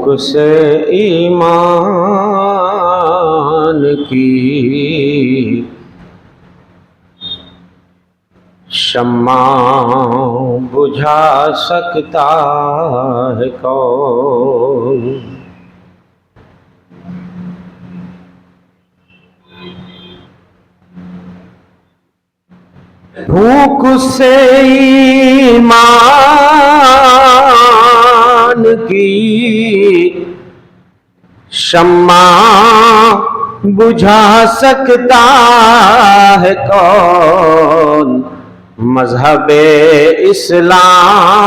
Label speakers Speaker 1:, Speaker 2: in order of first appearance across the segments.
Speaker 1: پھونک سے ایمان کی شمع بجھا سکتا ہے کون؟ بھوک سے ایمان کی شمع بجھا سکتا ہے کون؟ مذہب اسلام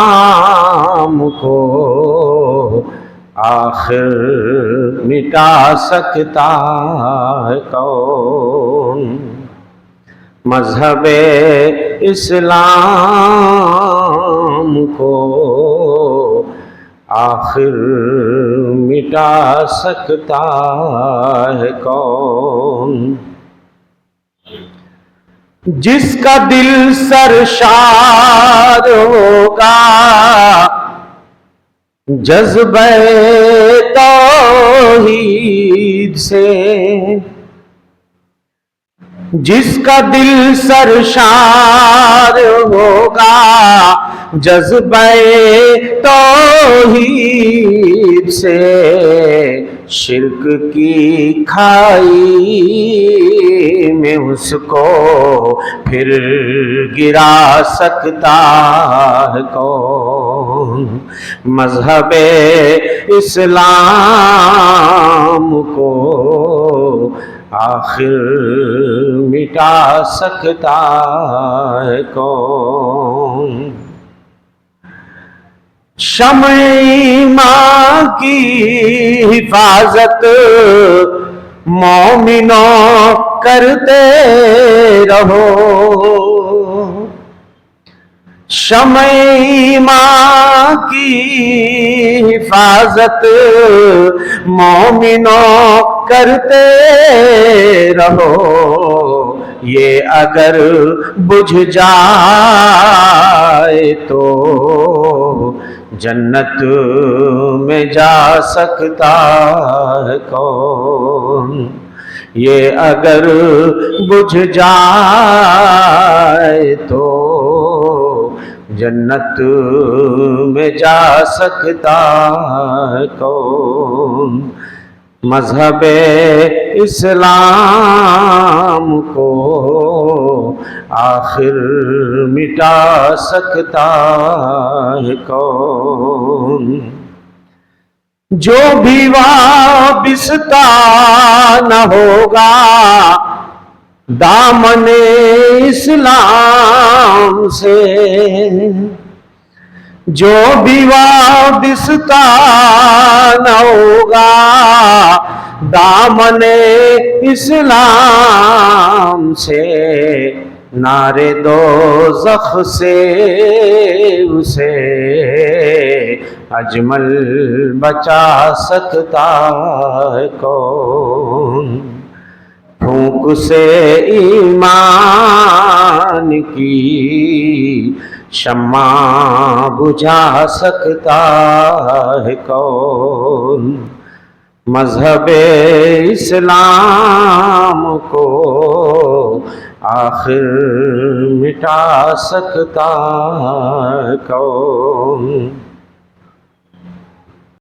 Speaker 1: کو آخر مٹا سکتا ہے کون؟ مذہب اسلام کو آخر مٹا سکتا ہے کون؟ جس کا دل سرشار ہوگا جذبہ توحید سے، جس کا دل سرشار ہوگا جذبہ توحید سے، شرک کی کھائی میں اس کو پھر گرا سکتا ہے کون؟ مذہب اسلام کو آخر مٹا سکتا ہے کون؟ شمع ایمان کی حفاظت مومنوں کرتے رہو، شمع ایمان کی حفاظت مومنوں کرتے رہو، یہ اگر بجھ جائے تو جنت میں جا سکتا ہے کون؟ یہ اگر بجھ جائے تو جنت میں جا سکتا ہے کون؟ مذہب اسلام کو آخر مٹا سکتا ہے کون؟ جو بھی وابستہ نہ ہوگا دامن اسلام سے، جو بھی وابستہ نہ ہوگا دامن اسلام سے، نعرے دوزخ سے اسے اجمل بچا سکتا ہے کون؟ پھونک سے ایمان کی شمع بجھا سکتا ہے کون؟ مذہب اسلام کو آخر مٹا سکتا ہے کون؟